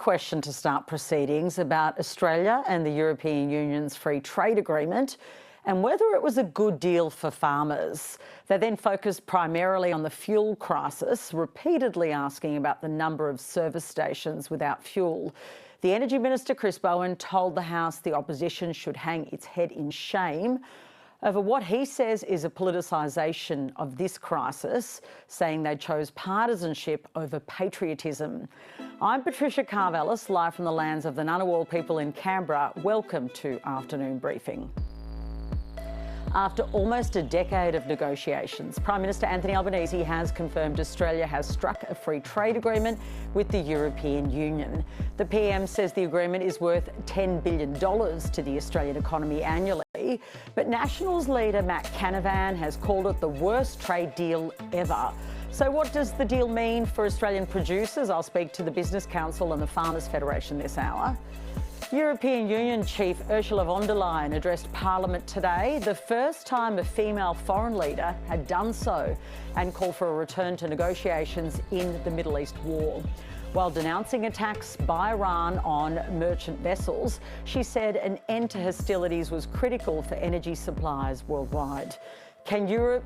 question to start proceedings about Australia and the European Union's free trade agreement and whether it was a good deal for farmers. They then focused primarily on the fuel crisis, repeatedly asking about the number of service stations without fuel. The Energy Minister, Chris Bowen, told the House the opposition should hang its head in shame over what he says is a politicisation of this crisis, saying they chose partisanship over patriotism. I'm Patricia Karvelas, live from the lands of the Ngunnawal people in Canberra. Welcome to Afternoon Briefing. After almost a decade of negotiations, Prime Minister Anthony Albanese has confirmed Australia has struck a free trade agreement with the European Union. The PM says the agreement is worth $10 billion to the Australian economy annually, but Nationals leader Matt Canavan has called it the worst trade deal ever. So what does the deal mean for Australian producers? I'll speak to the Business Council and the Farmers Federation this hour. European Union Chief Ursula von der Leyen addressed Parliament today, the first time a female foreign leader had done so, and called for a return to negotiations in the Middle East war. While denouncing attacks by Iran on merchant vessels, she said an end to hostilities was critical for energy supplies worldwide. Can Europe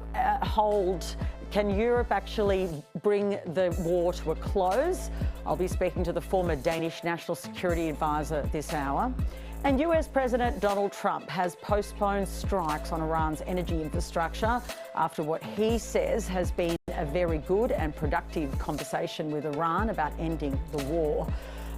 actually bring the war to a close? I'll be speaking to the former Danish National Security Advisor this hour. And US President Donald Trump has postponed strikes on Iran's energy infrastructure after what he says has been a very good and productive conversation with Iran about ending the war.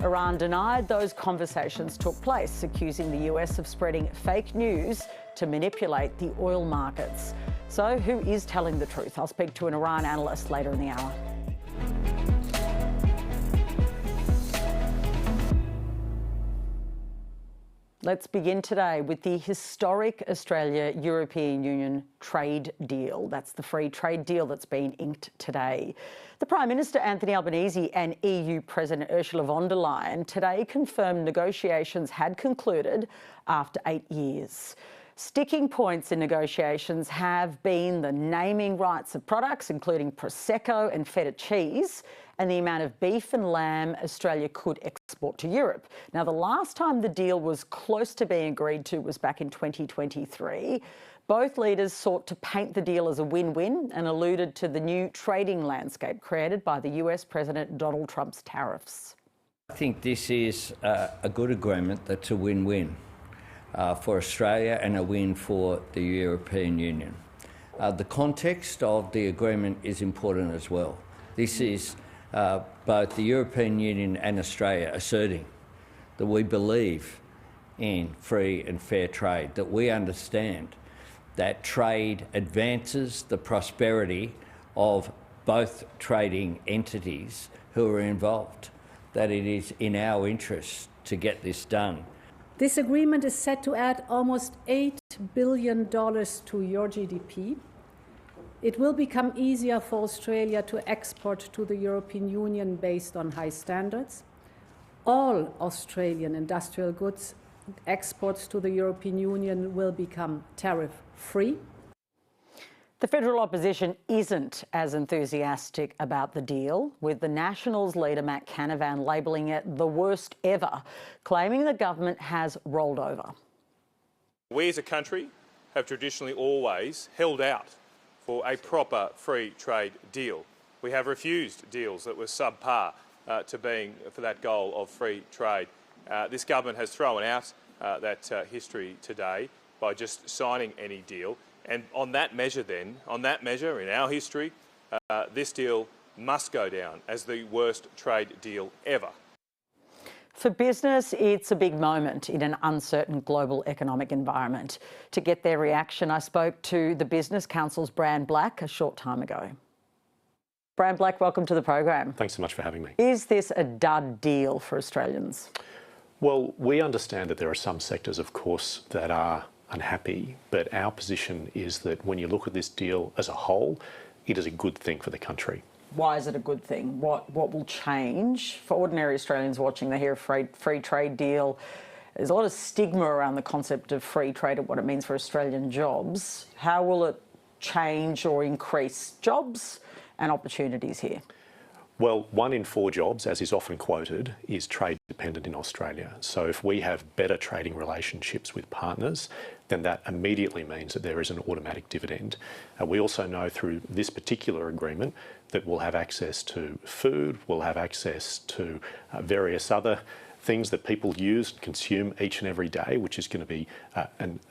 Iran denied those conversations took place, accusing the US of spreading fake news to manipulate the oil markets. So who is telling the truth? I'll speak to an Iran analyst later in the hour. Let's begin today with the historic Australia-European Union trade deal. That's the free trade deal that's been inked today. The Prime Minister, Anthony Albanese, and EU President Ursula von der Leyen today confirmed negotiations had concluded after 8 years. Sticking points in negotiations have been the naming rights of products, including Prosecco and feta cheese, and the amount of beef and lamb Australia could export to Europe. Now, the last time the deal was close to being agreed to was back in 2023. Both leaders sought to paint the deal as a win-win and alluded to the new trading landscape created by the US President Donald Trump's tariffs. I think this is a good agreement that's a win-win for Australia and a win for the European Union. The context of the agreement is important as well. This is both the European Union and Australia asserting that we believe in free and fair trade, that we understand that trade advances the prosperity of both trading entities who are involved, that it is in our interest to get this done. This agreement is set to add almost $8 billion to your GDP. It will become easier for Australia to export to the European Union based on high standards. All Australian industrial goods exports to the European Union will become tariff-free. The federal opposition isn't as enthusiastic about the deal, with the Nationals leader Matt Canavan labelling it the worst ever, claiming the government has rolled over. We as a country have traditionally always held out for a proper free trade deal. We have refused deals that were subpar to being for that goal of free trade. This government has thrown out that history today by just signing any deal. And on that measure then, in our history, this deal must go down as the worst trade deal ever. For business, it's a big moment in an uncertain global economic environment. To get their reaction, I spoke to the Business Council's Brand Black a short time ago. Brand Black, welcome to the program. Thanks so much for having me. Is this a dud deal for Australians? Well, we understand that there are some sectors, of course, that are unhappy, but our position is that when you look at this deal as a whole, it is a good thing for the country. Why is it a good thing? What will change? For ordinary Australians watching, they hear a free trade deal. There's a lot of stigma around the concept of free trade and what it means for Australian jobs. How will it change or increase jobs and opportunities here? Well, 1 in 4 jobs, as is often quoted, is trade dependent in Australia. So if we have better trading relationships with partners, then that immediately means that there is an automatic dividend. We also know through this particular agreement that we'll have access to food, we'll have access to various other things that people use, consume each and every day, which is going to be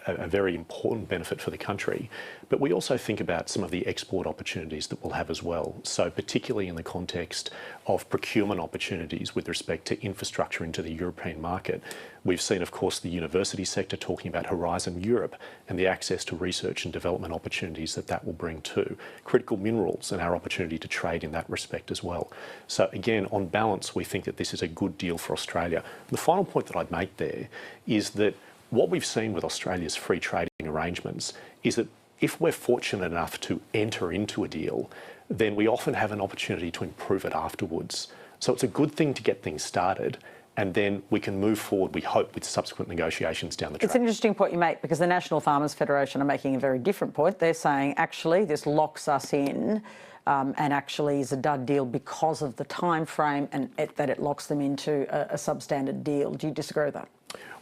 a very important benefit for the country. But we also think about some of the export opportunities that we'll have as well. So particularly in the context of procurement opportunities with respect to infrastructure into the European market. We've seen, of course, the university sector talking about Horizon Europe and the access to research and development opportunities that that will bring too. Critical minerals and our opportunity to trade in that respect as well. So again, on balance, we think that this is a good deal for Australia. The final point that I'd make there is that what we've seen with Australia's free trading arrangements is that if we're fortunate enough to enter into a deal, then we often have an opportunity to improve it afterwards. So it's a good thing to get things started, and then we can move forward, we hope, with subsequent negotiations down the track. It's an interesting point you make, because the National Farmers Federation are making a very different point. They're saying, actually, this locks us in and actually is a dud deal because of the time frame and that it locks them into a substandard deal. Do you disagree with that?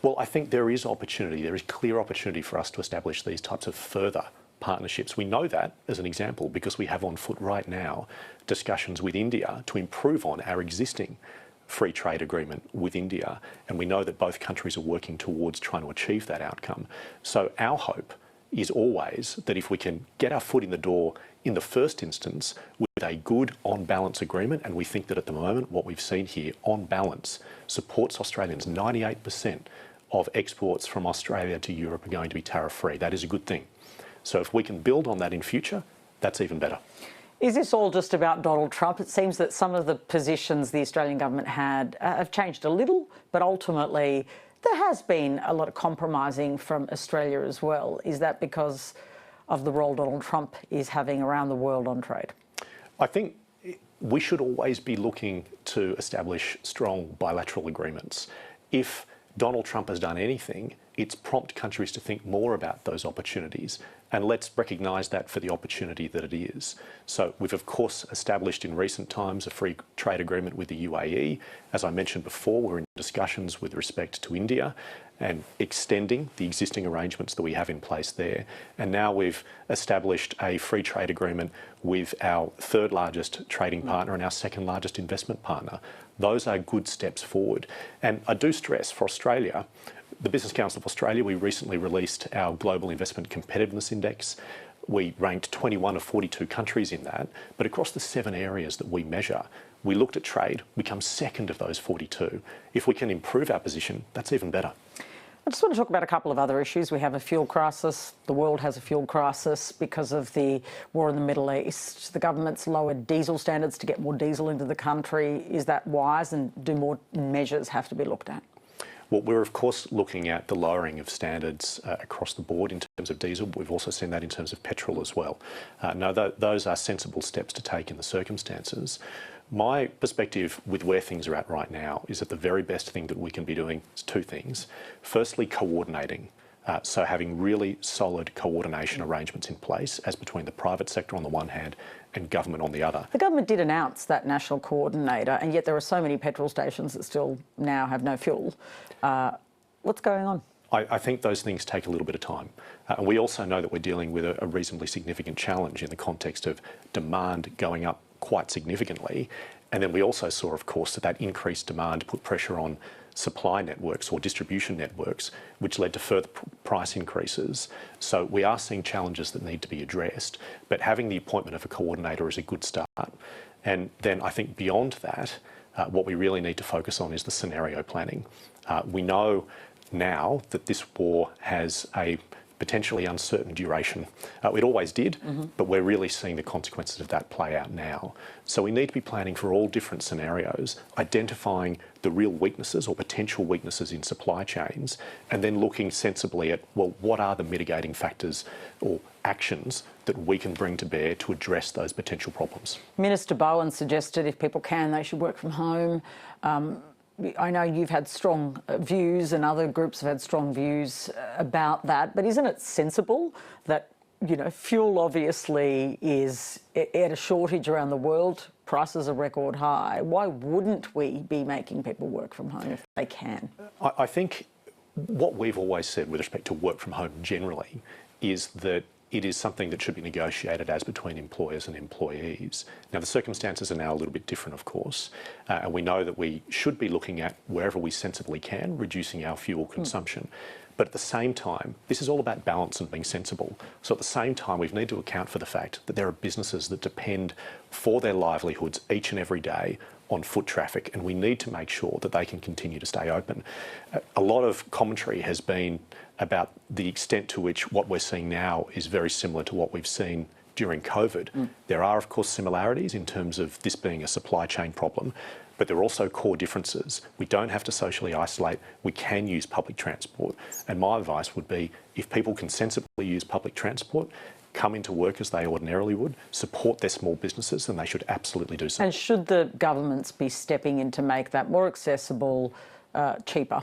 Well, I think there is opportunity. There is clear opportunity for us to establish these types of further partnerships. We know that, as an example, because we have on foot right now discussions with India to improve on our existing free trade agreement with India, and we know that both countries are working towards trying to achieve that outcome. So our hope is always that if we can get our foot in the door in the first instance with a good on-balance agreement, and we think that at the moment what we've seen here on balance supports Australians. 98% of exports from Australia to Europe are going to be tariff-free. That is a good thing. So if we can build on that in future, that's even better. Is this all just about Donald Trump? It seems that some of the positions the Australian government had have changed a little, but ultimately there has been a lot of compromising from Australia as well. Is that because of the role Donald Trump is having around the world on trade? I think we should always be looking to establish strong bilateral agreements. If Donald Trump has done anything, it's prompt countries to think more about those opportunities, and let's recognise that for the opportunity that it is. So we've of course established in recent times a free trade agreement with the UAE. As I mentioned before, we're in discussions with respect to India and extending the existing arrangements that we have in place there. And now we've established a free trade agreement with our third largest trading partner and our second largest investment partner. Those are good steps forward. And I do stress for Australia, the Business Council of Australia, we recently released our Global Investment Competitiveness Index. We ranked 21 of 42 countries in that, but across the 7 areas that we measure, we looked at trade, we come second of those 42. If we can improve our position, that's even better. I just want to talk about a couple of other issues. We have a fuel crisis. The world has a fuel crisis because of the war in the Middle East. The government's lowered diesel standards to get more diesel into the country. Is that wise, and do more measures have to be looked at? Well, we're of course looking at the lowering of standards across the board in terms of diesel, but we've also seen that in terms of petrol as well. No, those are sensible steps to take in the circumstances. My perspective with where things are at right now is that the very best thing that we can be doing is 2 things. Firstly, coordinating. So having really solid coordination arrangements in place as between the private sector on the one hand and government on the other. The government did announce that national coordinator, and yet there are so many petrol stations that still now have no fuel. What's going on? I think those things take a little bit of time. And we also know that we're dealing with a reasonably significant challenge in the context of demand going up quite significantly. And then we also saw, of course, that increased demand put pressure on supply networks or distribution networks, which led to further price increases. So we are seeing challenges that need to be addressed, but having the appointment of a coordinator is a good start. And then I think beyond that, what we really need to focus on is the scenario planning. We know now that this war has a potentially uncertain duration. It always did, but we're really seeing the consequences of that play out now. So we need to be planning for all different scenarios, identifying the real weaknesses or potential weaknesses in supply chains, and then looking sensibly at, well, what are the mitigating factors or actions that we can bring to bear to address those potential problems. Minister Bowen suggested if people can, they should work from home. I know you've had strong views and other groups have had strong views about that, but isn't it sensible that fuel obviously is at a shortage around the world. Prices are record high. Why wouldn't we be making people work from home if they can? I think what we've always said with respect to work from home generally is that it is something that should be negotiated as between employers and employees. Now, the circumstances are now a little bit different, of course, and we know that we should be looking at, wherever we sensibly can, reducing our fuel consumption. But at the same time, this is all about balance and being sensible. So at the same time, we need to account for the fact that there are businesses that depend for their livelihoods each and every day on foot traffic, and we need to make sure that they can continue to stay open. A lot of commentary has been about the extent to which what we're seeing now is very similar to what we've seen during COVID. There are, of course, similarities in terms of this being a supply chain problem, but there are also core differences. We don't have to socially isolate. We can use public transport. And my advice would be, if people can sensibly use public transport, come into work as they ordinarily would, support their small businesses, then they should absolutely do so. And should the governments be stepping in to make that more accessible, cheaper?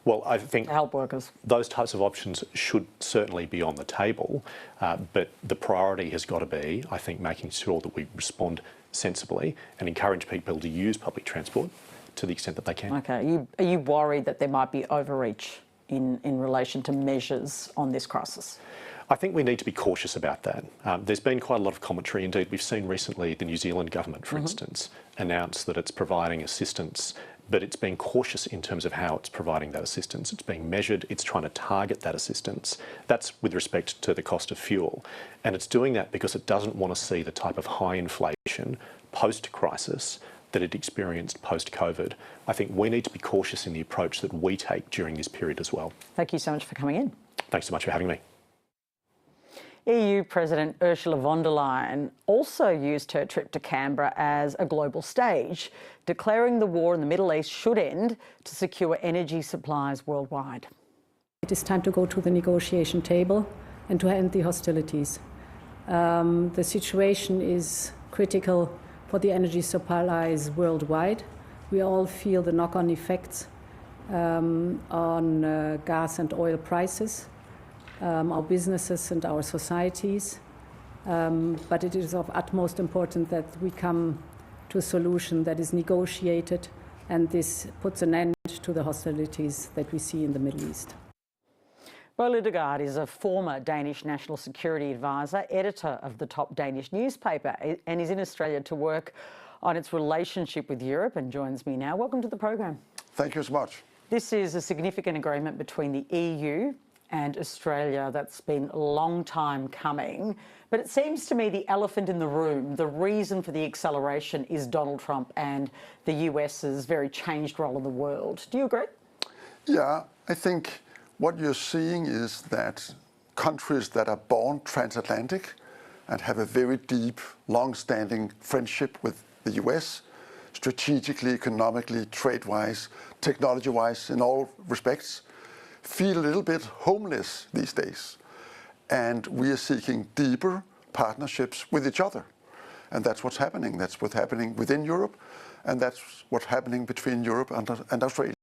Well, I think to help workers. Those types of options should certainly be on the table, but the priority has got to be, I think, making sure that we respond sensibly and encourage people to use public transport to the extent that they can. Okay. Are you worried that there might be overreach in relation to measures on this crisis? I think we need to be cautious about that. There's been quite a lot of commentary. Indeed, we've seen recently the New Zealand government, for instance, announce that it's providing assistance, but it's being cautious in terms of how it's providing that assistance. It's being measured, it's trying to target that assistance. That's with respect to the cost of fuel. And it's doing that because it doesn't want to see the type of high inflation post-crisis that it experienced post-COVID. I think we need to be cautious in the approach that we take during this period as well. Thank you so much for coming in. Thanks so much for having me. EU President Ursula von der Leyen also used her trip to Canberra as a global stage, declaring the war in the Middle East should end to secure energy supplies worldwide. It is time to go to the negotiation table and to end the hostilities. The situation is critical for the energy supplies worldwide. We all feel the knock-on effects on gas and oil prices. Our businesses and our societies, but it is of utmost importance that we come to a solution that is negotiated, and this puts an end to the hostilities that we see in the Middle East. Bo Lidegaard is a former Danish National Security Advisor, editor of the top Danish newspaper, and is in Australia to work on its relationship with Europe, and joins me now. Welcome to the program. Thank you so much. This is a significant agreement between the EU and Australia that's been a long time coming. But it seems to me the elephant in the room, the reason for the acceleration, is Donald Trump and the US's very changed role in the world. Do you agree? Yeah, I think what you're seeing is that countries that are born transatlantic and have a very deep, long-standing friendship with the US, strategically, economically, trade-wise, technology-wise, in all respects, feel a little bit homeless these days. And we are seeking deeper partnerships with each other. And that's what's happening. That's what's happening within Europe, and that's what's happening between Europe and Australia.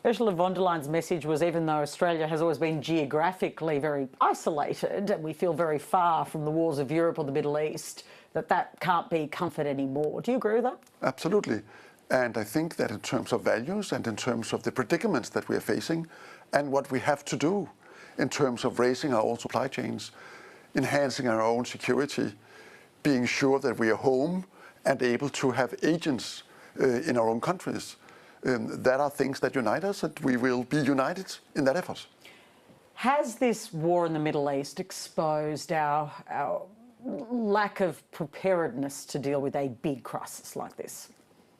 Ursula von der Leyen's message was, even though Australia has always been geographically very isolated and we feel very far from the wars of Europe or the Middle East, that can't be comfort anymore. Do you agree with that? Absolutely. And I think that in terms of values and in terms of the predicaments that we are facing and what we have to do in terms of raising our own supply chains, enhancing our own security, being sure that we are home and able to have agents in our own countries, that are things that unite us, and we will be united in that effort. Has this war in the Middle East exposed our lack of preparedness to deal with a big crisis like this?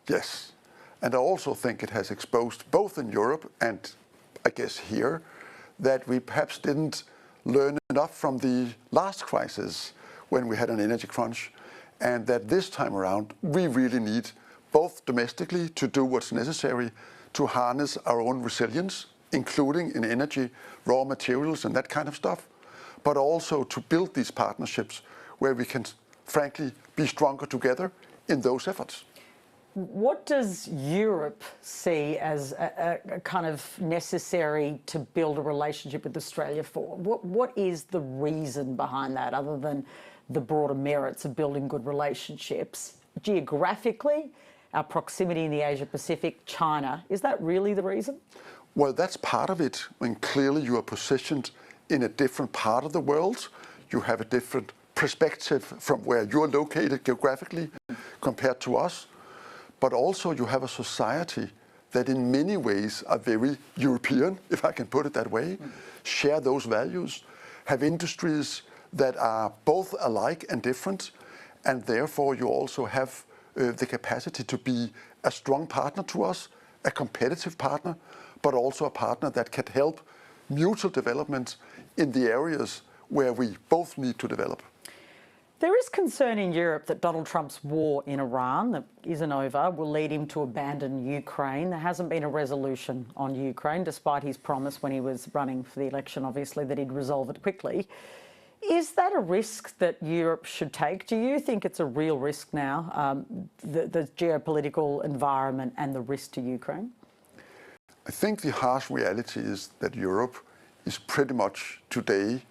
Yes, and I also think it has exposed, both in Europe and I guess here, that we perhaps didn't learn enough from the last crisis when we had an energy crunch, and that this time around we really need, both domestically to do what's necessary to harness our own resilience, including in energy, raw materials and that kind of stuff, but also to build these partnerships where we can frankly be stronger together in those efforts. What does Europe see as a kind of necessary to build a relationship with Australia for? What is the reason behind that, other than the broader merits of building good relationships? Geographically, our proximity in the Asia-Pacific, China, is that really the reason? Well, that's part of it. When clearly you are positioned in a different part of the world, you have a different perspective from where you're located geographically compared to us. But also you have a society that in many ways are very European, if I can put it that way, share those values, have industries that are both alike and different, and therefore you also have the capacity to be a strong partner to us, a competitive partner, but also a partner that can help mutual development in the areas where we both need to develop. There is concern in Europe that Donald Trump's war in Iran, that isn't over, will lead him to abandon Ukraine. There hasn't been a resolution on Ukraine, despite his promise when he was running for the election, obviously, that he'd resolve it quickly. Is that a risk that Europe should take? Do you think it's a real risk now, the geopolitical environment and the risk to Ukraine? I think the harsh reality is that Europe is pretty much today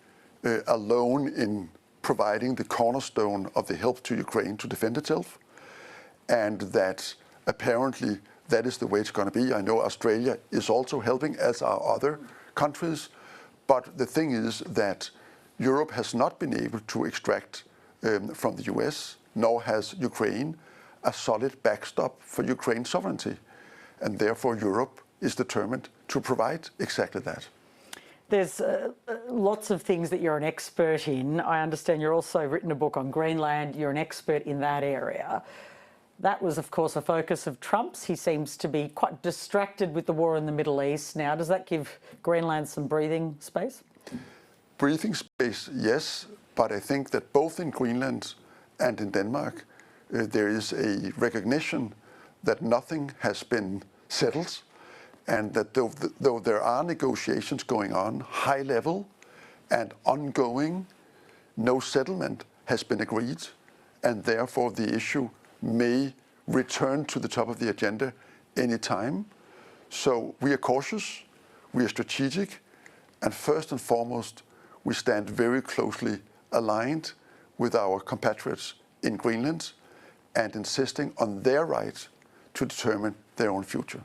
alone in providing the cornerstone of the help to Ukraine to defend itself, and that apparently that is the way it's going to be. I know Australia is also helping, as are other countries, but the thing is that Europe has not been able to extract from the US, nor has Ukraine, a solid backstop for Ukraine's sovereignty, and therefore Europe is determined to provide exactly that. There's lots of things that you're an expert in. I understand you've also written a book on Greenland. You're an expert in that area. That was, of course, a focus of Trump's. He seems to be quite distracted with the war in the Middle East now. Does that give Greenland some breathing space? Breathing space, yes, but I think that both in Greenland and in Denmark, there is a recognition that nothing has been settled, and that though there are negotiations going on, high level and ongoing, no settlement has been agreed, and therefore the issue may return to the top of the agenda any time. So we are cautious, we are strategic, and first and foremost, we stand very closely aligned with our compatriots in Greenland and insisting on their right to determine their own future.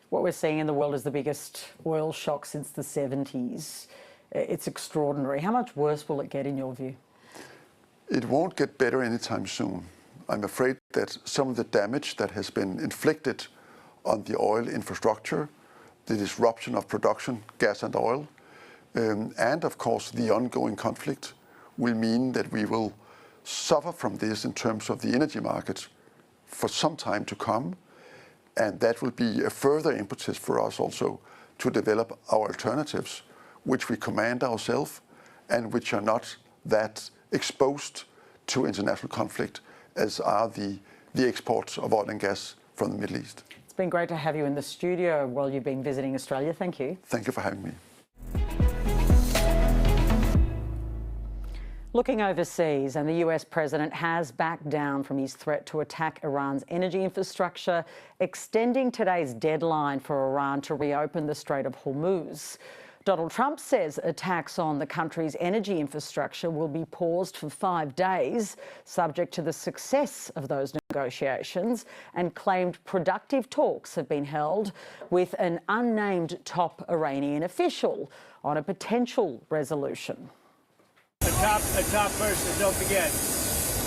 What we're seeing in the world is the biggest oil shock since the 70s. It's extraordinary. How much worse will it get in your view? It won't get better anytime soon. I'm afraid that some of the damage that has been inflicted on the oil infrastructure, the disruption of production, gas and oil, and of course the ongoing conflict will mean that we will suffer from this in terms of the energy market for some time to come. And that will be a further impetus for us also to develop our alternatives, which we command ourselves and which are not that exposed to international conflict as are the exports of oil and gas from the Middle East. It's been great to have you in the studio while you've been visiting Australia. Thank you. Thank you for having me. Looking overseas, and the US president has backed down from his threat to attack Iran's energy infrastructure, extending today's deadline for Iran to reopen the Strait of Hormuz. Donald Trump says attacks on the country's energy infrastructure will be paused for 5 days, subject to the success of those negotiations, and claimed productive talks have been held with an unnamed top Iranian official on a potential resolution. A top person, don't forget,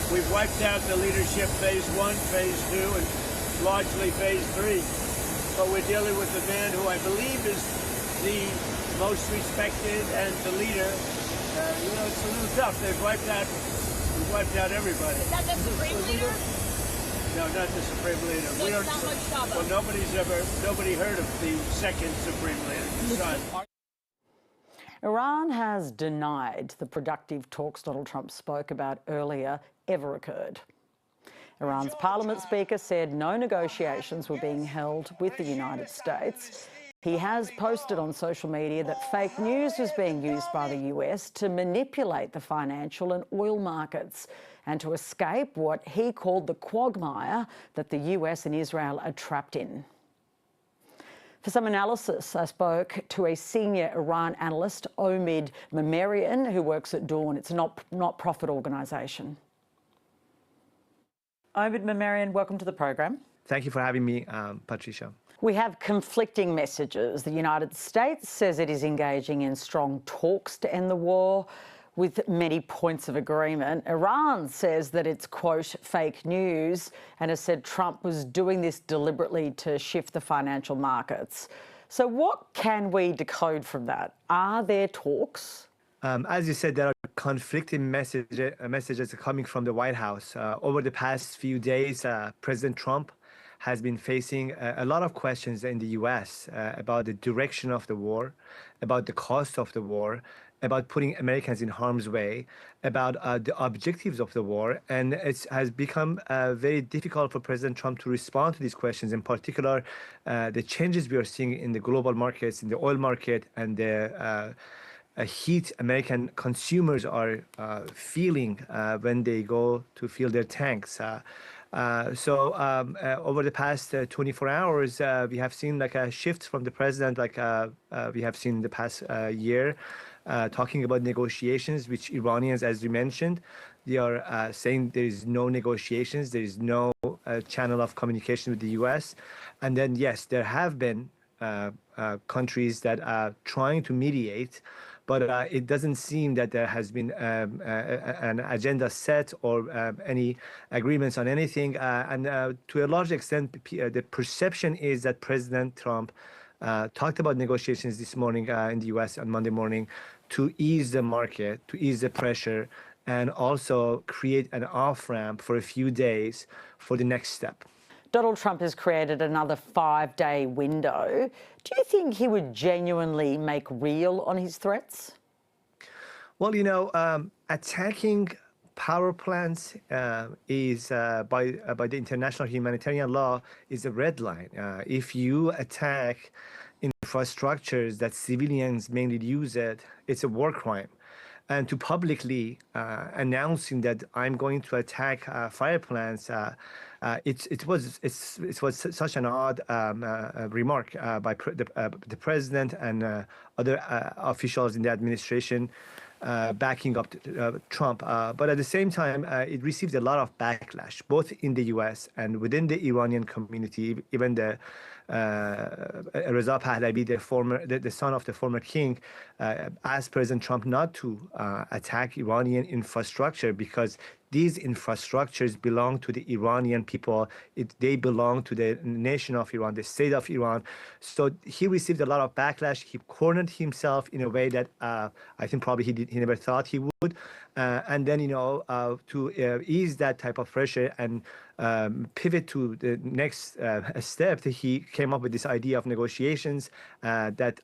we've wiped out the leadership phase 1, phase 2, and largely phase 3. But we're dealing with the man who I believe is the most respected and the leader. It's a little tough. We've wiped out everybody. Is that the Supreme Leader? No, not the Supreme Leader. So it's not much trouble. Well, nobody heard of the second Supreme Leader, the son. Iran has denied the productive talks Donald Trump spoke about earlier ever occurred. Iran's parliament speaker said no negotiations were being held with the United States. He has posted on social media that fake news was being used by the US to manipulate the financial and oil markets and to escape what he called the quagmire that the US and Israel are trapped in. For some analysis, I spoke to a senior Iran analyst, Omid Memarian, who works at Dawn. It's a not-profit organisation. Omid Memarian, welcome to the program. Thank you for having me, Patricia. We have conflicting messages. The United States says it is engaging in strong talks to end the war, with many points of agreement. Iran says that it's, quote, fake news, and has said Trump was doing this deliberately to shift the financial markets. So what can we decode from that? Are there talks? As you said, there are conflicting messages coming from the White House. Over the past few days, President Trump has been facing a lot of questions in the U.S. About the direction of the war, about the cost of the war, about putting Americans in harm's way, about the objectives of the war. And it has become very difficult for President Trump to respond to these questions, in particular, the changes we are seeing in the global markets, in the oil market, and the heat American consumers are feeling when they go to fill their tanks. Over the past 24 hours, we have seen like a shift from the president, like we have seen in the past year, talking about negotiations, which Iranians, as you mentioned, they are saying there is no negotiations, there is no channel of communication with the U.S. And then, yes, there have been countries that are trying to mediate, but it doesn't seem that there has been an agenda set or any agreements on anything. To a large extent, the perception is that President Trump talked about negotiations this morning in the U.S. on Monday morning to ease the market, to ease the pressure, and also create an off-ramp for a few days for the next step. Donald Trump has created another 5-day window. Do you think he would genuinely make real on his threats? Well, you know, attacking power plants is by the international humanitarian law is a red line. If you attack infrastructures that civilians mainly use it's a war crime. And to publicly announcing that I'm going to attack fire plants, it was such an odd remark by the president and other officials in the administration backing up Trump. But at the same time, it received a lot of backlash, both in the U.S. and within the Iranian community. Even the Reza Pahlavi, the son of the former king, asked President Trump not to attack Iranian infrastructure because these infrastructures belong to the Iranian people. They belong to the nation of Iran, the state of Iran. So he received a lot of backlash. He cornered himself in a way that I think probably he never thought he would. And then, you know, to ease that type of pressure and pivot to the next step, he came up with this idea of negotiations that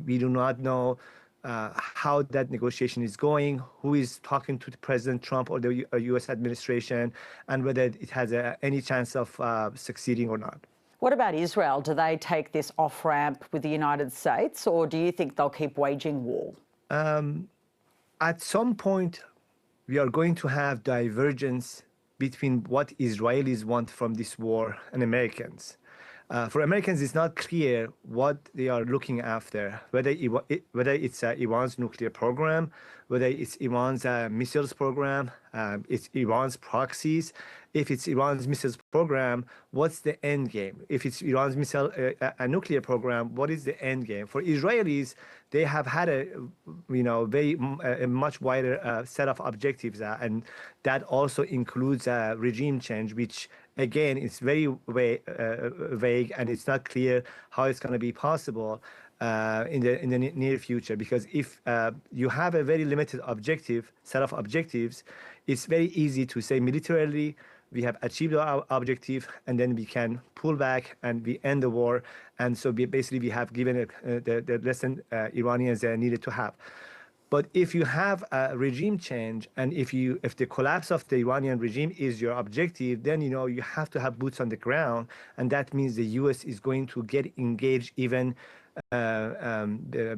we do not know how that negotiation is going, who is talking to President Trump or the U.S. administration, and whether it has any chance of succeeding or not. What about Israel? Do they take this off-ramp with the United States, or do you think they'll keep waging war? At some point, we are going to have divergence between what Israelis want from this war and Americans. For Americans, it's not clear what they are looking after, whether it's Iran's nuclear program, whether it's Iran's missiles program, it's Iran's proxies. If it's Iran's missiles program, what's the end game? If it's Iran's nuclear program, what is the end game? For Israelis, they have had a much wider set of objectives, and that also includes regime change, which again is very vague, and it's not clear how it's going to be possible in the near future. Because if you have a very limited set of objectives, it's very easy to say militarily we have achieved our objective, and then we can pull back and we end the war. And so basically we have given the lesson Iranians needed to have. But if you have a regime change, and if the collapse of the Iranian regime is your objective, then you have to have boots on the ground, and that means the U.S. is going to get engaged even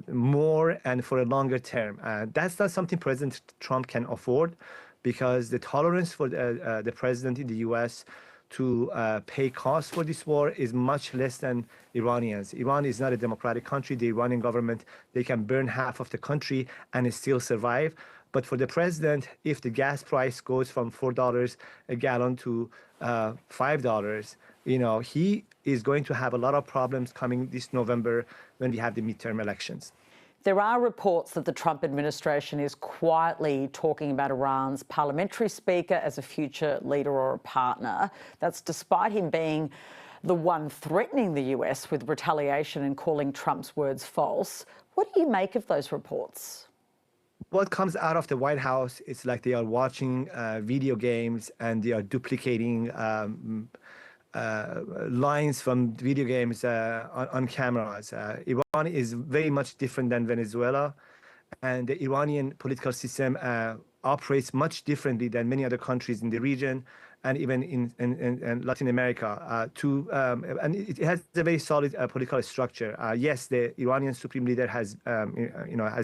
more and for a longer term. That's not something President Trump can afford. because the tolerance for the president in the U.S. to pay costs for this war is much less than Iranians. Iran is not a democratic country. The Iranian government, they can burn half of the country and still survive. But for the president, if the gas price goes from $4 a gallon to $5, he is going to have a lot of problems coming this November when we have the midterm elections. There are reports that the Trump administration is quietly talking about Iran's parliamentary speaker as a future leader or a partner. That's despite him being the one threatening the US with retaliation and calling Trump's words false. What do you make of those reports? What comes out of the White House is like they are watching video games and they are duplicating lines from video games on cameras. Iran is very much different than Venezuela, and the Iranian political system operates much differently than many other countries in the region and even in Latin America. And it has a very solid political structure. Yes, the Iranian supreme leader has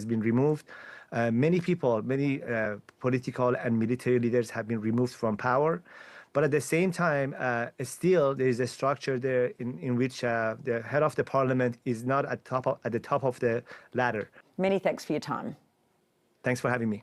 been removed. Many people, many political and military leaders have been removed from power. But at the same time, still there is a structure there in which the head of the parliament is not at the top of the ladder. Many thanks for your time. Thanks for having me.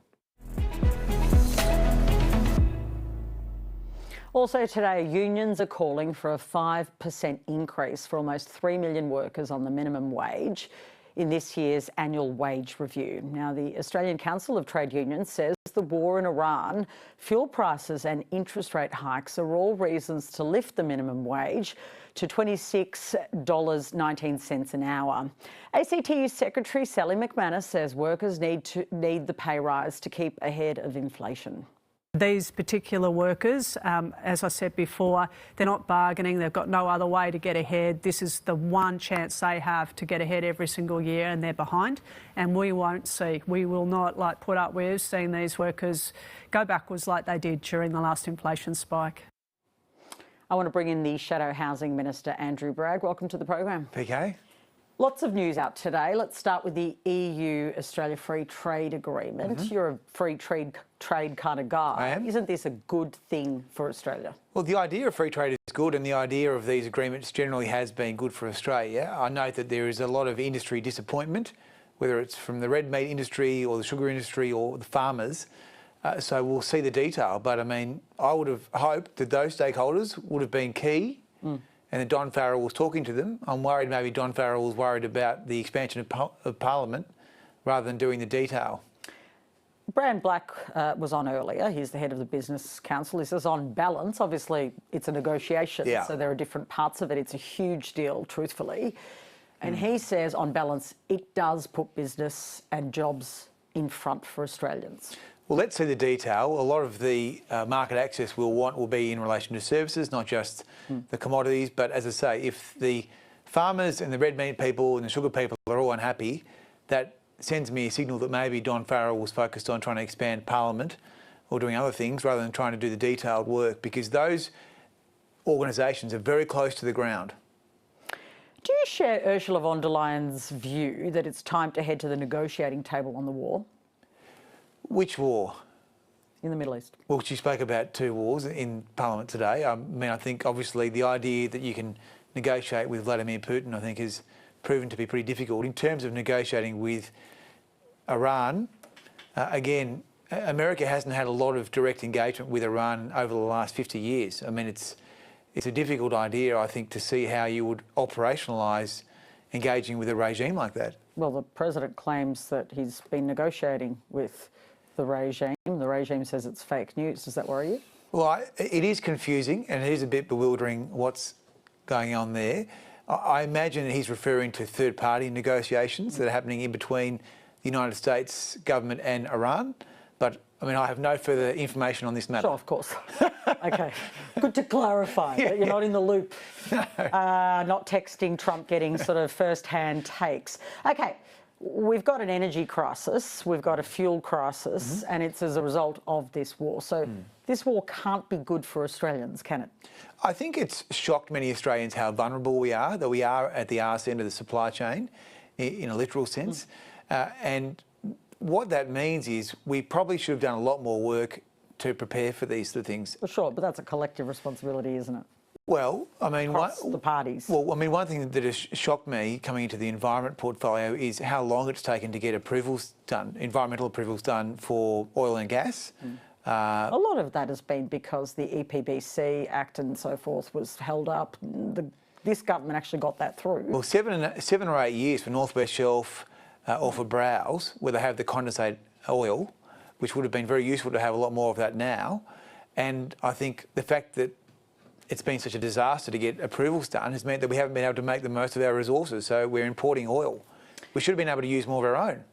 Also today, unions are calling for a 5% increase for almost 3 million workers on the minimum wage in this year's annual wage review. Now, the Australian Council of Trade Unions says the war in Iran, fuel prices and interest rate hikes are all reasons to lift the minimum wage to $26.19 an hour. ACTU Secretary Sally McManus says workers need the pay rise to keep ahead of inflation. These particular workers, as I said before, they're not bargaining. They've got no other way to get ahead. This is the one chance they have to get ahead every single year, and they're behind. And we will not put up with seeing these workers go backwards like they did during the last inflation spike. I want to bring in the Shadow Housing Minister, Andrew Bragg. Welcome to the program. PK. Lots of news out today. Let's start with the EU-Australia Free Trade Agreement. You're a free trade kind of guy. I am. Isn't this a good thing for Australia? Well, the idea of free trade is good, and the idea of these agreements generally has been good for Australia. I note that there is a lot of industry disappointment, whether it's from the red meat industry or the sugar industry or the farmers. So we'll see the detail. But I mean, I would have hoped that those stakeholders would have been key. And that Don Farrell was talking to them. I'm worried maybe Don Farrell was worried about the expansion of Parliament rather than doing the detail. Brand Black was on earlier. He's the head of the Business Council. He says on balance, obviously it's a negotiation, so there are different parts of it. It's a huge deal, truthfully. And he says on balance, it does put business and jobs in front for Australians. Well, let's see the detail. A lot of the market access we'll want will be in relation to services, not just the commodities. But as I say, if the farmers and the red meat people and the sugar people are all unhappy, that sends me a signal that maybe Don Farrell was focused on trying to expand Parliament or doing other things rather than trying to do the detailed work, because those organisations are very close to the ground. Do you share Ursula von der Leyen's view that it's time to head to the negotiating table on the war? Which war? In the Middle East. Well, she spoke about 2 wars in Parliament today. I mean, I think obviously the idea that you can negotiate with Vladimir Putin, I think, has proven to be pretty difficult. In terms of negotiating with Iran, again, America hasn't had a lot of direct engagement with Iran over the last 50 years. I mean, it's a difficult idea, I think, to see how you would operationalise engaging with a regime like that. Well, the president claims that he's been negotiating with the regime. The regime says it's fake news. Does that worry you? Well, it is confusing and it is a bit bewildering what's going on there. I imagine he's referring to third-party negotiations that are happening in between the United States government and Iran. But, I mean, I have no further information on this matter. Sure, of course. OK. Good to clarify that you're not in the loop. No. Not texting Trump, getting sort of first-hand takes. OK. We've got an energy crisis, we've got a fuel crisis, and it's as a result of this war. So this war can't be good for Australians, can it? I think it's shocked many Australians how vulnerable we are, that we are at the arse end of the supply chain in a literal sense. And what that means is we probably should have done a lot more work to prepare for these sort of things. Well, sure, but that's a collective responsibility, isn't it? Well, I mean, Across the parties. Well, I mean, one thing that has shocked me coming into the environment portfolio is how long it's taken to get approvals done, environmental approvals done for oil and gas. A lot of that has been because the EPBC Act and so forth was held up. This government actually got that through. Well, 7 or 8 years for North West Shelf or for Browse, where they have the condensate oil, which would have been very useful to have a lot more of that now. And I think the fact that it's been such a disaster to get approvals done has meant that we haven't been able to make the most of our resources. So we're importing oil. We should have been able to use more of our own.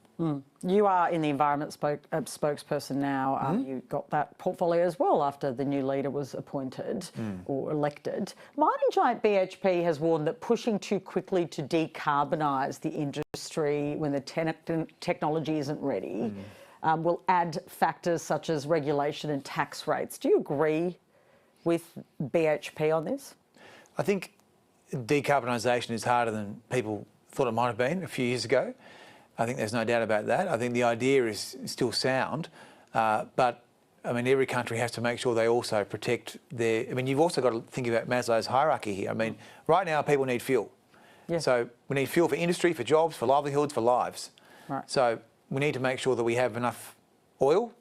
You are in the environment spokesperson now. You got that portfolio as well after the new leader was appointed or elected. Mining giant BHP has warned that pushing too quickly to decarbonise the industry when the technology isn't ready will add factors such as regulation and tax rates. Do you agree with BHP on this? I think decarbonisation is harder than people thought it might have been a few years ago. I think there's no doubt about that. I think the idea is still sound, but I mean, every country has to make sure they also protect their... I mean, you've also got to think about Maslow's hierarchy here. I mean, right now people need fuel. Yeah. So we need fuel for industry, for jobs, for livelihoods, for lives. Right. So we need to make sure that we have enough oil,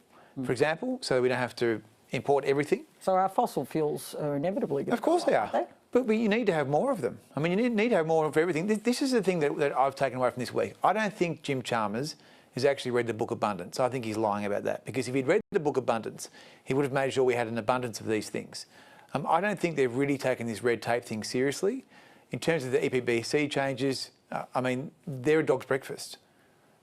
for example, so we don't have to import everything. So our fossil fuels are inevitably going to... Of course they are. But you need to have more of them. I mean, you need to have more of everything. This is the thing that I've taken away from this week. I don't think Jim Chalmers has actually read the Book of Abundance. I think he's lying about that, because if he'd read the Book of Abundance, he would have made sure we had an abundance of these things. I don't think they've really taken this red tape thing seriously. In terms of the EPBC changes, I mean, they're a dog's breakfast.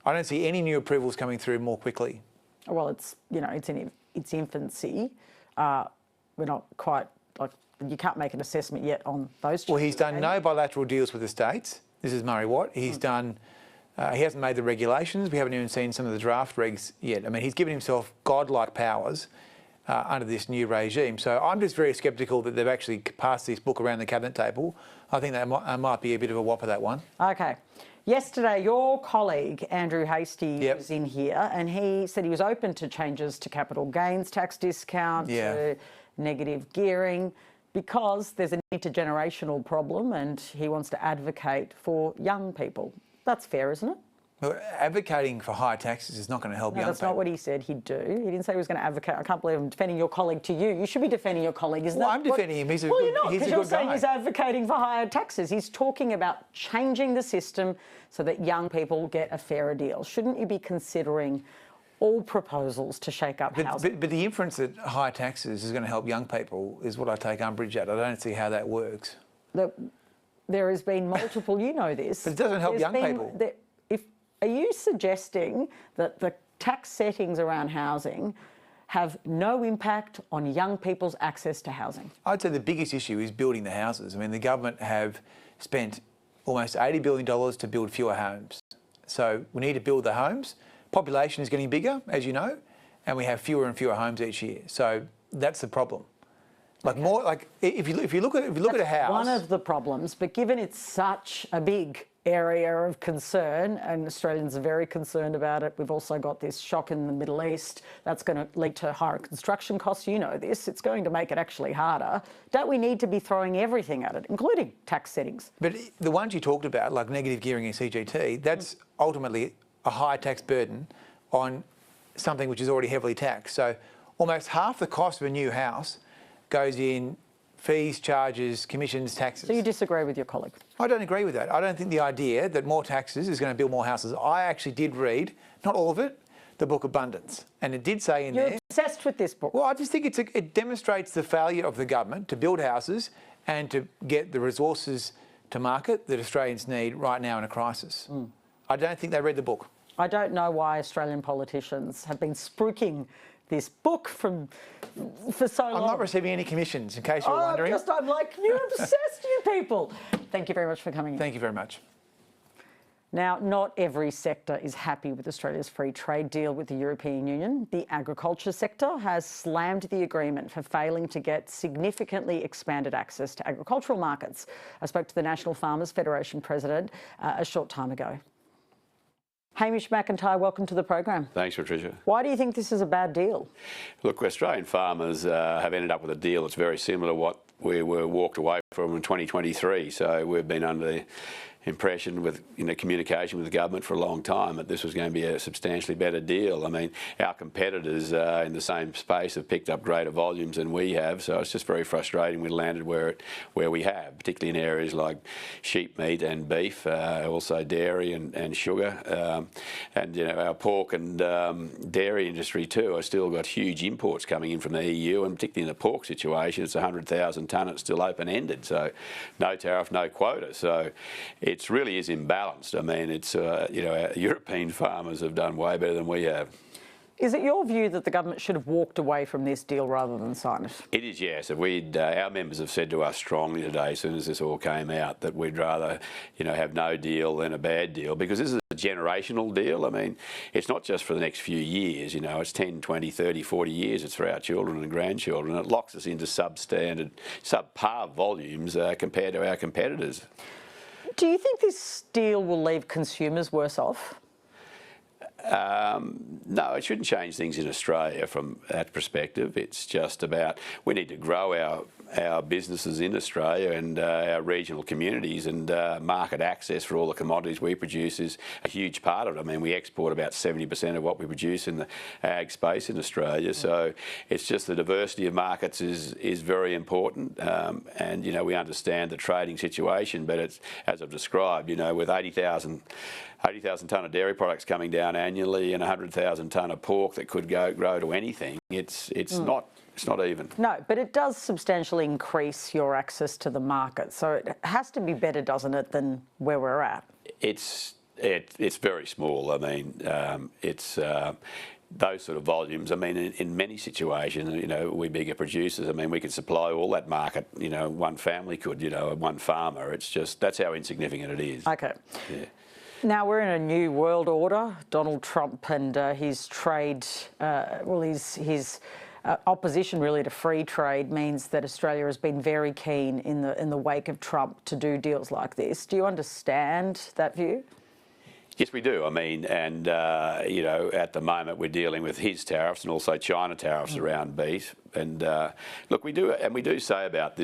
I don't see any new approvals coming through more quickly. Well, it's, you know, it's in its infancy. We're not quite, like, you can't make an assessment yet on those changes. Well, he's done no bilateral deals with the states. This is Murray Watt. He's done... he hasn't made the regulations. We haven't even seen some of the draft regs yet. I mean, he's given himself godlike powers under this new regime. So I'm just very sceptical that they've actually passed this book around the cabinet table. I think that might be a bit of a whopper, that one. Okay. Yesterday, your colleague, Andrew Hastie, was in here, and he said he was open to changes to capital gains tax discount, to negative gearing, because there's an intergenerational problem and he wants to advocate for young people. That's fair, isn't it? Well, advocating for higher taxes is not going to help young people. That's not what he said he'd do. He didn't say he was going to advocate. I can't believe I'm defending your colleague to you. You should be defending your colleague, isn't that? Well, I'm defending him. He's a well, good, you're not, he's a because you're good saying guy. he's advocating for higher taxes. He's talking about changing the system so that young people get a fairer deal. Shouldn't you be considering all proposals to shake up housing? But the inference that higher taxes is going to help young people is what I take umbrage at. I don't see how that works. There has been multiple, you know this. But it doesn't help young people. Are you suggesting that the tax settings around housing have no impact on young people's access to housing? I'd say the biggest issue is building the houses. I mean, the government have spent almost $80 billion to build fewer homes. So we need to build the homes. Population is getting bigger, as you know, and we have fewer and fewer homes each year. So that's the problem. Like more, like if you look at a house, one of the problems. But given it's such a big area of concern, and Australians are very concerned about it, we've also got this shock in the Middle East that's going to lead to higher construction costs. You know this. It's going to make it actually harder. Don't we need to be throwing everything at it, including tax settings? But the ones you talked about, like negative gearing and CGT, that's ultimately a high tax burden on something which is already heavily taxed. So almost half the cost of a new house goes in fees, charges, commissions, taxes. So you disagree with your colleague? I don't agree with that. I don't think the idea that more taxes is going to build more houses. I actually did read, not all of it, the Book of Abundance. And it did say in there... You're obsessed with this book. Well, I just think it demonstrates the failure of the government to build houses and to get the resources to market that Australians need right now in a crisis. I don't think they read the book. I don't know why Australian politicians have been spruiking this book for so long. I'm not receiving any commissions, in case you're wondering. I'm like, you're obsessed, you people. Thank you very much for coming in. Thank you very much. Now, not every sector is happy with Australia's free trade deal with the European Union. The agriculture sector has slammed the agreement for failing to get significantly expanded access to agricultural markets. I spoke to the National Farmers Federation president a short time ago. Hamish McIntyre, welcome to the program. Thanks, Patricia. Why do you think this is a bad deal? Look, Australian farmers have ended up with a deal that's very similar to what we were walked away from in 2023. So we've been under the impression with communication with the government for a long time that this was going to be a substantially better deal. I mean, our competitors in the same space have picked up greater volumes than we have, so it's just very frustrating we landed where we have, particularly in areas like sheep meat and beef, also dairy and sugar, and our pork and dairy industry too. I've still got huge imports coming in from the EU, and particularly in the pork situation, it's 100,000 tonne. It's still open-ended, so no tariff, no quota. So it really is imbalanced. I mean, it's our European farmers have done way better than we have. Is it your view that the government should have walked away from this deal rather than sign it? It is, yes. Our members have said to us strongly today, as soon as this all came out, that we'd rather have no deal than a bad deal, because this is a generational deal. I mean, it's not just for the next few years, it's 10, 20, 30, 40 years. It's for our children and grandchildren. It locks us into subpar volumes compared to our competitors. Do you think this deal will leave consumers worse off? No, it shouldn't change things in Australia from that perspective. It's just about we need to grow our businesses in Australia and our regional communities, and market access for all the commodities we produce is a huge part of it. I mean, we export about 70% of what we produce in the ag space in Australia, so it's just the diversity of markets is very important, and we understand the trading situation, but it's, as I've described, with 80,000 tonne of dairy products coming down annually and 100,000 tonne of pork that could grow to anything. It's not even. No, but it does substantially increase your access to the market. So it has to be better, doesn't it, than where we're at? It's very small. I mean, it's those sort of volumes. I mean, in many situations, we bigger producers. I mean, we could supply all that market. One family could. One farmer. It's just that's how insignificant it is. Okay. Yeah. Now we're in a new world order. Donald Trump and his trade, his opposition really to free trade means that Australia has been very keen in the wake of Trump to do deals like this. Do you understand that view? Yes, we do. I mean, and at the moment we're dealing with his tariffs and also China tariffs around beef. And look, we do say about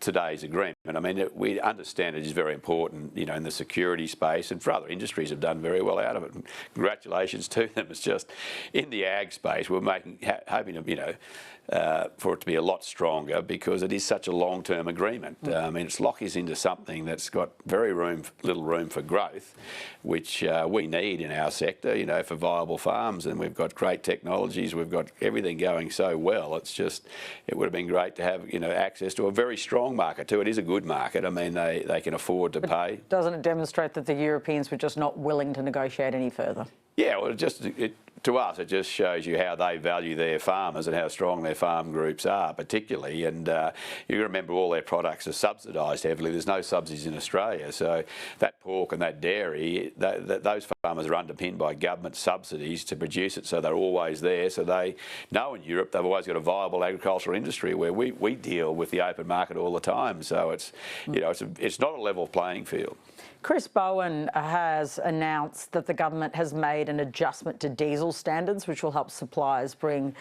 today's agreement. I mean, we understand it is very important, in the security space, and for other industries have done very well out of it. And congratulations to them. It's just in the ag space we're hoping to, for it to be a lot stronger, because it is such a long-term agreement. I mean, it's lock us into something that's got little room for growth, which we need in our sector, for viable farms. And we've got great technologies. We've got everything going so well. It's just, it would have been great to have, access to a very strong market too. It is a good market. I mean, they can afford to pay. Doesn't it demonstrate that the Europeans were just not willing to negotiate any further? Yeah, well, to us, it just shows you how they value their farmers and how strong their farm groups are, particularly. And you remember all their products are subsidised heavily. There's no subsidies in Australia. So that pork and that dairy, those farmers are underpinned by government subsidies to produce it, so they're always there. So they know in Europe they've always got a viable agricultural industry, where we deal with the open market all the time. So it's, it's not a level playing field. Chris Bowen has announced that the government has made an adjustment to diesel standards, which will help suppliers bring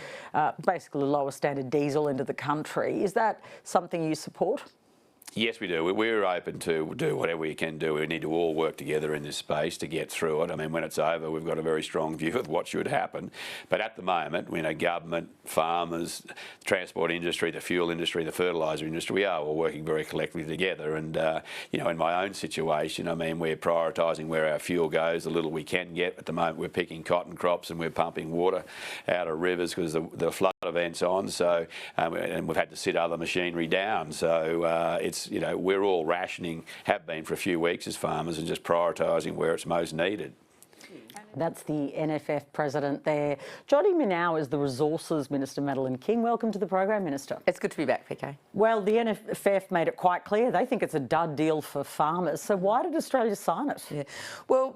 basically lower standard diesel into the country. Is that something you support? Yes, we do. We're open to do whatever we can do. We need to all work together in this space to get through it. I mean, when it's over, we've got a very strong view of what should happen. But at the moment, government, farmers, the transport industry, the fuel industry, the fertiliser industry, we are all working very collectively together. And, in my own situation, I mean, we're prioritising where our fuel goes, the little we can get. At the moment, we're picking cotton crops and we're pumping water out of rivers because the flood event's on. So, and we've had to sit other machinery down. So it's, we're all rationing, have been for a few weeks as farmers, and just prioritising where it's most needed. That's the NFF president there. Joining me now is the Resources Minister, Madeleine King. Welcome to the program, Minister. It's good to be back, PK. Well, the NFF made it quite clear they think it's a dud deal for farmers. So why did Australia sign it? Yeah. Well,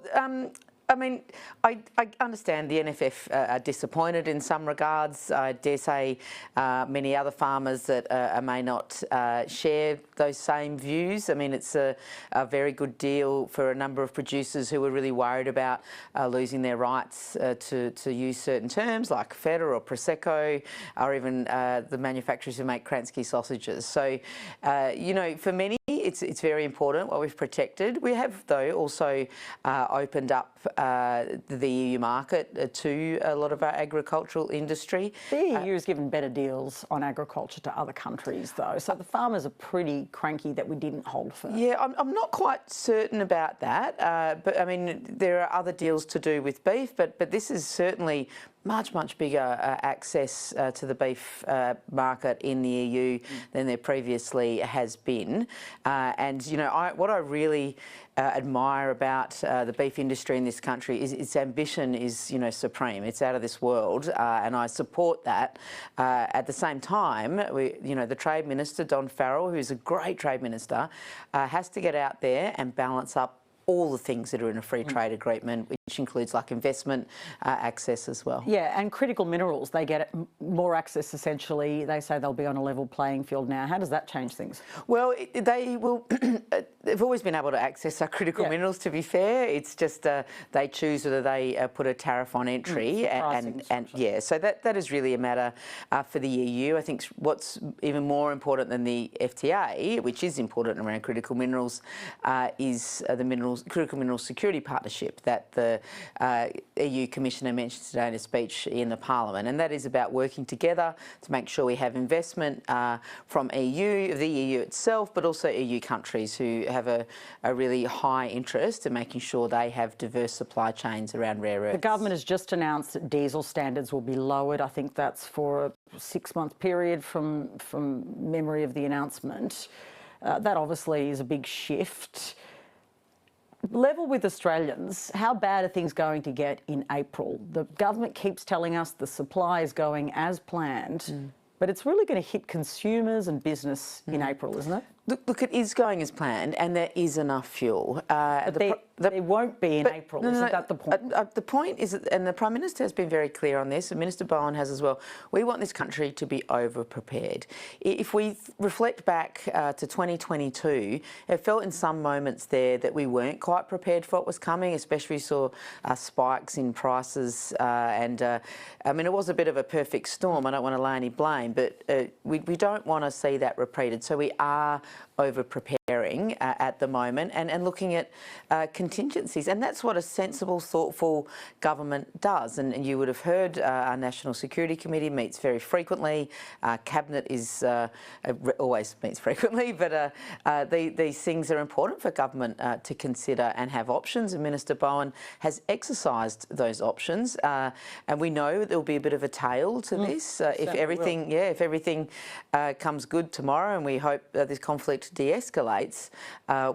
I mean, I understand the NFF are disappointed in some regards. I dare say many other farmers that may not share those same views. I mean, it's a very good deal for a number of producers who were really worried about losing their rights to use certain terms like feta or prosecco, or even the manufacturers who make Kransky sausages. So, you know, for many, it's very important what we've protected. We have, though, also opened up the EU market to a lot of our agricultural industry. The EU has given better deals on agriculture to other countries, though, so the farmers are pretty cranky that we didn't hold firm. Yeah, I'm not quite certain about that, but I mean, there are other deals to do with beef, but this is certainly much bigger access to the beef market in the EU than there previously has been. And, you know, what I really admire about the beef industry in this country is its ambition is, you know, supreme. It's out of this world, and I support that. At the same time, you know, the Trade Minister, Don Farrell, who's a great Trade Minister, has to get out there and balance up all the things that are in a free trade agreement, which includes like investment access as well. Yeah, and critical minerals, they get more access essentially. They say they'll be on a level playing field now. How does that change things? Well, they will. They've always been able to access our critical minerals, to be fair. It's just they choose whether they put a tariff on entry, and yeah, so that is really a matter for the EU. I think what's even more important than the FTA, which is important around critical minerals, is the Critical Minerals Security Partnership that the EU Commissioner mentioned today in a speech in the Parliament, and that is about working together to make sure we have investment from the EU itself, but also EU countries who have a really high interest in making sure they have diverse supply chains around rare earths. The government has just announced that diesel standards will be lowered. I think that's for a 6-month period from memory of the announcement. That obviously is a big shift. Level with Australians, how bad are things going to get in April? The government keeps telling us the supply is going as planned, but it's really going to hit consumers and business in April, isn't it? Look, it is going as planned, and there is enough fuel. There won't be in April, isn't that the point? The point is, and the Prime Minister has been very clear on this, and Minister Bowen has as well, we want this country to be over-prepared. If we reflect back to 2022, it felt in some moments there that we weren't quite prepared for what was coming, especially we saw spikes in prices, and I mean, it was a bit of a perfect storm. I don't want to lay any blame, but we don't want to see that repeated. So we are over-preparing at the moment and looking at contingencies. And that's what a sensible, thoughtful government does. And you would have heard our National Security Committee meets very frequently. Cabinet is always meets frequently, but these things are important for government to consider and have options. And Minister Bowen has exercised those options. And we know there will be a bit of a tail to this. If everything comes good tomorrow, and we hope this conflict de-escalates,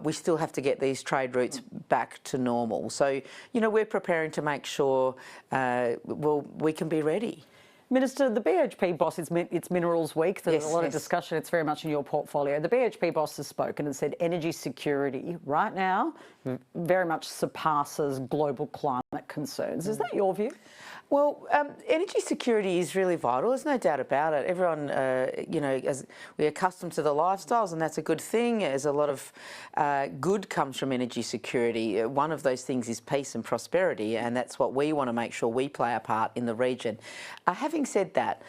we still have to get these trade routes back to normal. So, you know, we're preparing to make sure, we can be ready. Minister, the BHP boss, it's Minerals Week. There's a lot of discussion. It's very much in your portfolio. The BHP boss has spoken and said energy security right now very much surpasses global climate concerns. Is that your view? Well, energy security is really vital. There's no doubt about it. Everyone, you know, as we're accustomed to the lifestyles, and that's a good thing. There's a lot of good comes from energy security. One of those things is peace and prosperity, and that's what we want to make sure we play a part in the region. Having said that,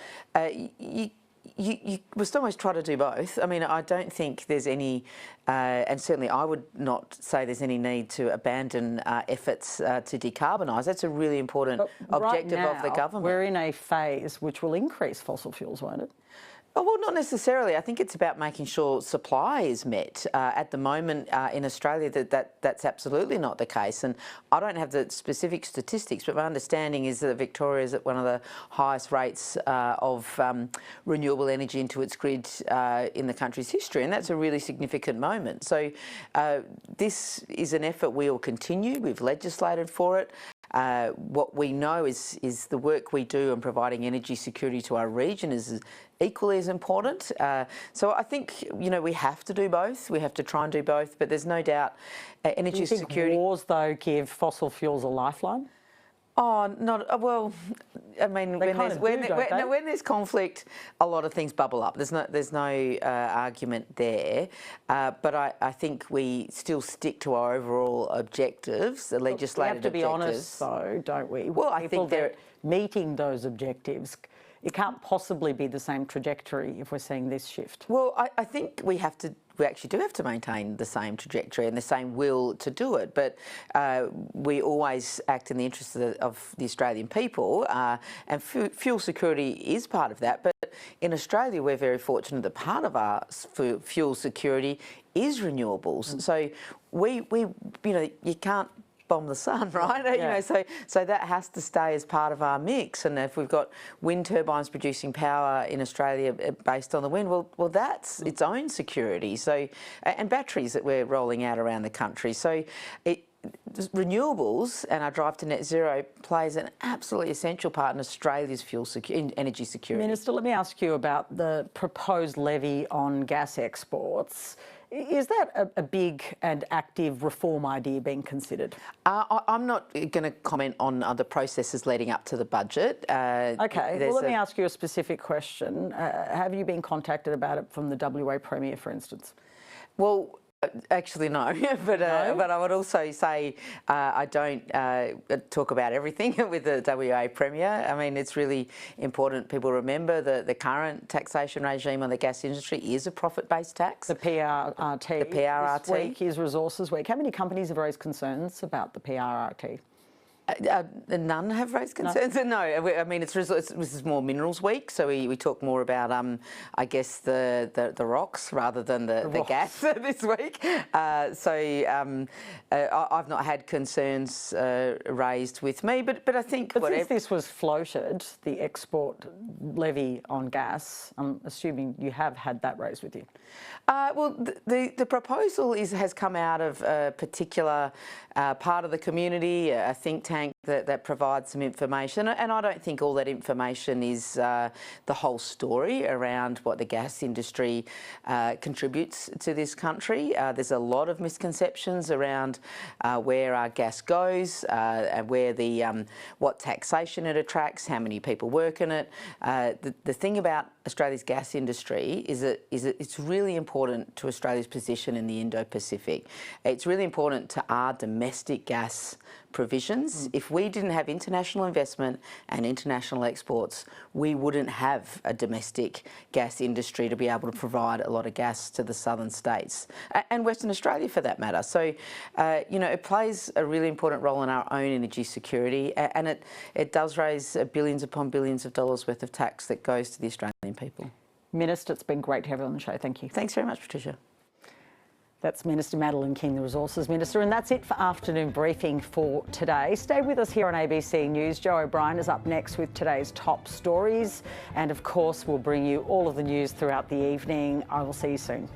you must almost try to do both. I mean, I don't think there's any, and certainly I would not say there's any need to abandon efforts to decarbonise. That's a really important objective of the government. We're in a phase which will increase fossil fuels, won't it? Oh, well, not necessarily. I think it's about making sure supply is met. At the moment in Australia, that's absolutely not the case. And I don't have the specific statistics, but my understanding is that Victoria is at one of the highest rates of renewable energy into its grid in the country's history, and that's a really significant moment. So this is an effort we will continue. We've legislated for it. what we know is the work we do in providing energy security to our region is equally as important. So I think, you know, we have to do both. We have to try and do both, but there's no doubt energy Do you think security. wars, though, give fossil fuels a lifeline? Oh, not well. I mean, when there's conflict, a lot of things bubble up. There's no argument there. But I think we still stick to our overall objectives, the legislative objectives. We have to be honest, though, don't we? Well, I think they're meeting those objectives. It can't possibly be the same trajectory if we're seeing this shift. Well, I think we actually do have to maintain the same trajectory and the same will to do it, but we always act in the interests of the Australian people, and fuel security is part of that. But in Australia, we're very fortunate that part of our fuel security is renewables. So we you can't bomb the sun, right? Yeah. You know, so that has to stay as part of our mix. And if we've got wind turbines producing power in Australia based on the wind, well, that's its own security. So, and batteries that we're rolling out around the country. So, renewables and our drive to net zero plays an absolutely essential part in Australia's energy security. Minister, let me ask you about the proposed levy on gas exports. Is that a big and active reform idea being considered? I'm not going to comment on the processes leading up to the budget. Okay, well, let me ask you a specific question. Have you been contacted about it from the WA Premier, for instance? Well, actually, no. But I would also say I don't talk about everything with the WA Premier. I mean, it's really important people remember that the current taxation regime on the gas industry is a profit-based tax. The PRRT. The PRRT. This week is Resources Week. How many companies have raised concerns about the PRRT? None have raised concerns. No, I mean this is more Minerals Week, so we talk more about I guess the rocks rather than the gas this week. So I've not had concerns raised with me, but I think. But since this was floated, the export levy on gas, I'm assuming you have had that raised with you. Well, the proposal has come out of a particular part of the community, a think tank that provides some information, and I don't think all that information is the whole story around what the gas industry contributes to this country. There's a lot of misconceptions around where our gas goes, and where what taxation it attracts, how many people work in it. The thing about Australia's gas industry is that it's really important to Australia's position in the Indo-Pacific. It's really important to our domestic gas provisions. If we didn't have international investment and international exports, we wouldn't have a domestic gas industry to be able to provide a lot of gas to the southern states and Western Australia for that matter. So, you know, it plays a really important role in our own energy security, and it does raise billions upon billions of dollars worth of tax that goes to the Australian people. Minister, it's been great to have you on the show. Thank you. Thanks very much, Patricia. That's Minister Madeleine King, the Resources Minister. And that's it for Afternoon Briefing for today. Stay with us here on ABC News. Joe O'Brien is up next with today's top stories. And of course, we'll bring you all of the news throughout the evening. I will see you soon.